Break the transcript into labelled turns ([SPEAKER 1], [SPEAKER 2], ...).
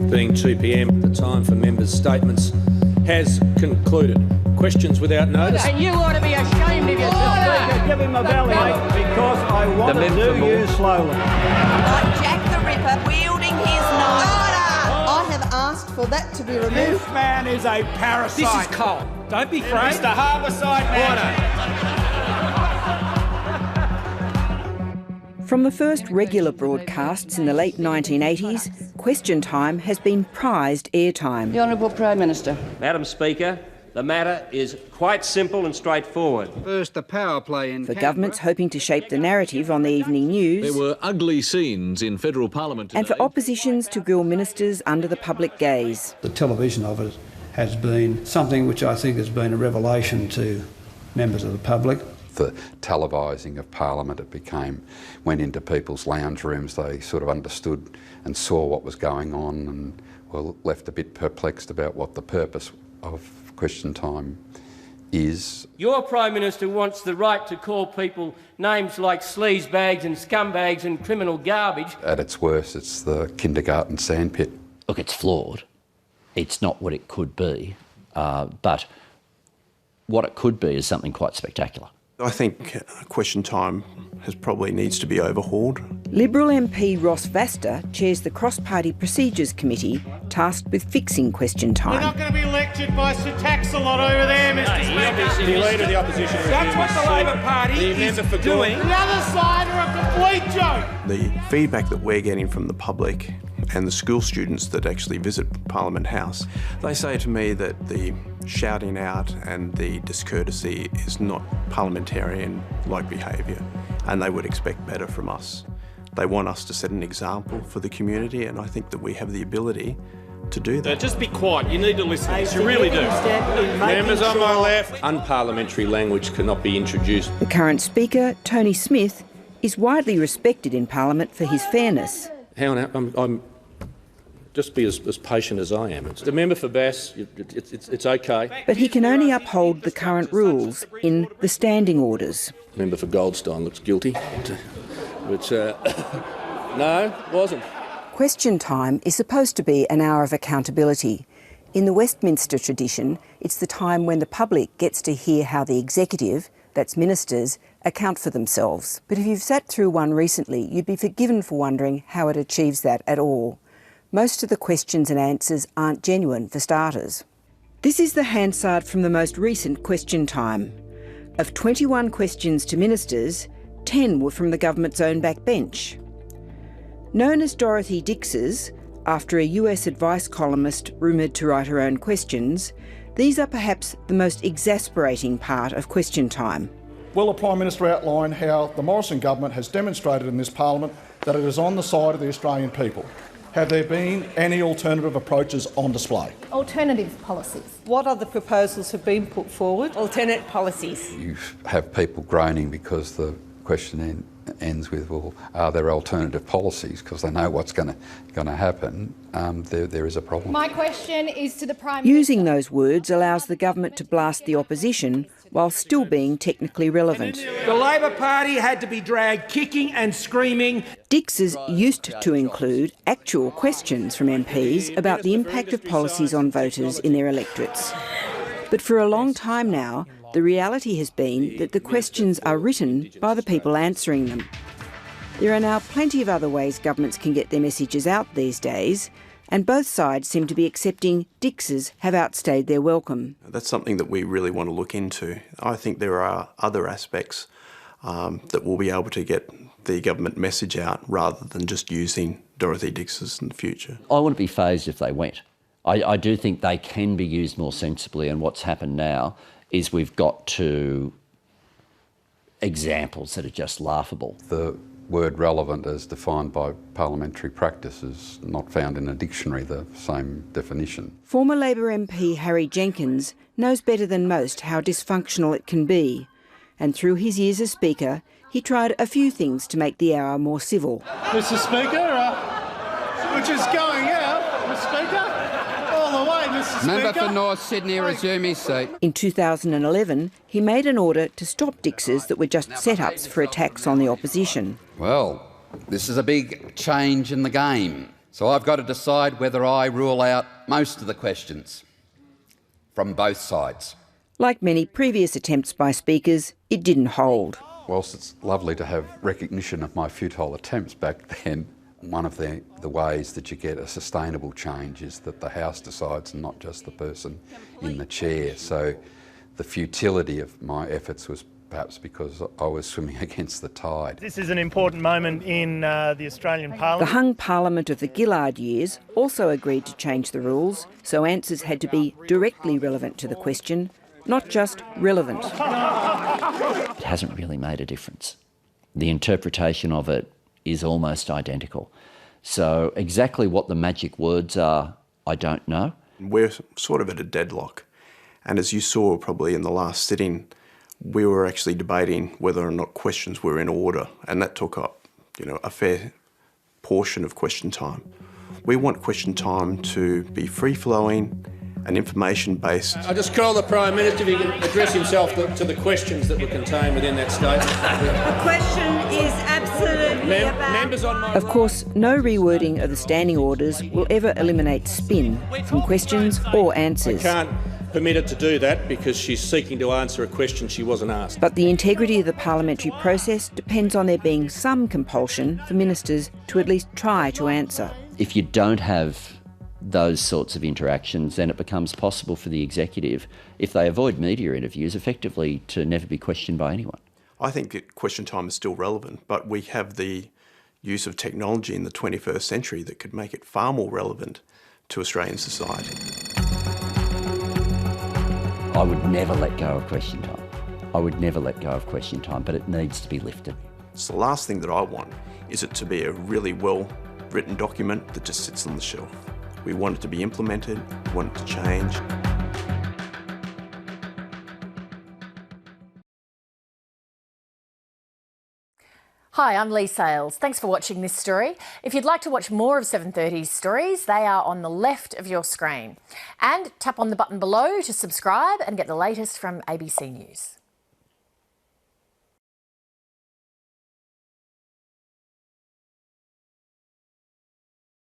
[SPEAKER 1] Being 2 p.m, the time for members' statements has concluded. Questions without notice.
[SPEAKER 2] And you ought to be ashamed of yourself.
[SPEAKER 3] Give him a belly because I want to do you slowly.
[SPEAKER 4] Like Jack the Ripper wielding his knife.
[SPEAKER 5] I have asked for that to be removed.
[SPEAKER 3] This man is a parasite.
[SPEAKER 1] This is cold. Don't be afraid.
[SPEAKER 3] Mr. Harborside man.
[SPEAKER 6] From the first regular broadcasts in the late 1980s, Question Time has been prized airtime.
[SPEAKER 2] The Honourable Prime Minister.
[SPEAKER 7] Madam Speaker, the matter is quite simple and straightforward.
[SPEAKER 8] First, the power play in
[SPEAKER 6] For governments hoping to shape the narrative on the evening news.
[SPEAKER 9] There were ugly scenes in federal parliament today.
[SPEAKER 6] And for oppositions to grill ministers under the public gaze.
[SPEAKER 10] The television of it has been something which I think has been a revelation to members of the public.
[SPEAKER 11] The televising of Parliament, went into people's lounge rooms. They sort of understood and saw what was going on and were left a bit perplexed about what the purpose of Question Time is.
[SPEAKER 7] Your Prime Minister wants the right to call people names like sleazebags and scumbags and criminal garbage.
[SPEAKER 11] At its worst, it's the kindergarten sandpit.
[SPEAKER 12] Look, it's flawed. It's not what it could be, but what it could be is something quite spectacular.
[SPEAKER 13] I think Question Time probably needs to be overhauled.
[SPEAKER 6] Liberal MP Ross Vasta chairs the Cross-Party Procedures Committee tasked with fixing Question Time.
[SPEAKER 3] We're not going to be lectured by Sir Tax-a-Lot over there, Mr. Speaker.
[SPEAKER 1] The Leader of the Opposition.
[SPEAKER 3] That's what the Labor Party is doing. The other side are a complete joke.
[SPEAKER 13] The feedback that we're getting from the public and the school students that actually visit Parliament House, they say to me that the shouting out and the discourtesy is not parliamentarian-like behaviour, and they would expect better from us. They want us to set an example for the community, and I think that we have the ability to do that.
[SPEAKER 1] Just be quiet. You need to listen to this. You really do. Members on my left. Unparliamentary language cannot be introduced.
[SPEAKER 6] The current Speaker, Tony Smith, is widely respected in Parliament for his fairness.
[SPEAKER 1] Hang on, I'm just be as patient as I am. The member for Bass, it's okay.
[SPEAKER 6] But he can only uphold the current rules in the standing orders.
[SPEAKER 1] The member for Goldstein looks guilty, but no, wasn't.
[SPEAKER 6] Question Time is supposed to be an hour of accountability. In the Westminster tradition, it's the time when the public gets to hear how the executive, that's ministers, account for themselves. But if you've sat through one recently, you'd be forgiven for wondering how it achieves that at all. Most of the questions and answers aren't genuine, for starters. This is the Hansard from the most recent Question Time. Of 21 questions to ministers, 10 were from the government's own backbench. Known as Dorothy Dix's, after a US advice columnist rumoured to write her own questions, these are perhaps the most exasperating part of Question Time.
[SPEAKER 14] Will the Prime Minister outline how the Morrison government has demonstrated in this Parliament that it is on the side of the Australian people? Have there been any alternative approaches on display?
[SPEAKER 5] Alternative policies. What other proposals have been put forward? Alternate policies.
[SPEAKER 11] You have people groaning because the question ends with, well, are there alternative policies? Because they know what's going to happen. There is a problem.
[SPEAKER 5] My question is to the Prime Minister.
[SPEAKER 6] Using those words allows the government to blast the opposition while still being technically relevant.
[SPEAKER 3] The Labor Party had to be dragged kicking and screaming.
[SPEAKER 6] Dix's used to include actual questions from MPs about the impact of policies on voters in their electorates. But for a long time now, the reality has been that the questions are written by the people answering them. There are now plenty of other ways governments can get their messages out these days, and both sides seem to be accepting Dix's have outstayed their welcome.
[SPEAKER 13] That's something that we really want to look into. I think there are other aspects that will be able to get the government message out rather than just using Dorothy Dix's in the future.
[SPEAKER 12] I wouldn't be fazed if they went. I do think they can be used more sensibly, and what's happened now is we've got to examples that are just laughable.
[SPEAKER 11] The word relevant as defined by parliamentary practice is not found in a dictionary, the same definition.
[SPEAKER 6] Former Labor MP Harry Jenkins knows better than most how dysfunctional it can be, and through his years as Speaker, he tried a few things to make the hour more civil.
[SPEAKER 14] Mr. Speaker, which is going out, Mr. Speaker. All the way, Mr. Speaker.
[SPEAKER 8] Member for North Sydney, resume his seat.
[SPEAKER 6] In 2011, he made an order to stop Dix's that were just set-ups for attacks on the opposition.
[SPEAKER 8] Well, this is a big change in the game.
[SPEAKER 11] So I've got to decide whether I rule out most of the questions from both sides.
[SPEAKER 6] Like many previous attempts by speakers, it didn't hold.
[SPEAKER 11] Whilst it's lovely to have recognition of my futile attempts back then, one of the ways that you get a sustainable change is that the House decides, not just the person in the chair. So the futility of my efforts was perhaps because I was swimming against the tide.
[SPEAKER 3] This is an important moment in the Australian Parliament.
[SPEAKER 6] The hung Parliament of the Gillard years also agreed to change the rules, so answers had to be directly relevant to the question, not just relevant.
[SPEAKER 12] It hasn't really made a difference. The interpretation of it is almost identical. So exactly what the magic words are, I don't know.
[SPEAKER 13] We're sort of at a deadlock. And as you saw probably in the last sitting, we were actually debating whether or not questions were in order, and that took up, a fair portion of question time. We want question time to be free-flowing and information-based.
[SPEAKER 1] I just call the Prime Minister if he can address himself to the questions that were contained within that statement.
[SPEAKER 4] The question is absolutely
[SPEAKER 1] Members on my
[SPEAKER 6] Of course, no rewording of the standing orders will ever eliminate spin from questions or answers.
[SPEAKER 1] can't permit her to do that because she's seeking to answer a question she wasn't asked.
[SPEAKER 6] But the integrity of the parliamentary process depends on there being some compulsion for ministers to at least try to answer.
[SPEAKER 12] If you don't have those sorts of interactions, then it becomes possible for the executive, if they avoid media interviews, effectively to never be questioned by anyone.
[SPEAKER 13] I think that question time is still relevant, but we have the use of technology in the 21st century that could make it far more relevant to Australian society.
[SPEAKER 12] I would never let go of question time. I would never let go of question time, but it needs to be lifted.
[SPEAKER 13] So the last thing that I want is it to be a really well-written document that just sits on the shelf. We want it to be implemented, we want it to change.
[SPEAKER 15] Hi, I'm Lee Sales. Thanks for watching this story. If you'd like to watch more of 730's stories, they are on the left of your screen. And tap on the button below to subscribe and get the latest from ABC News.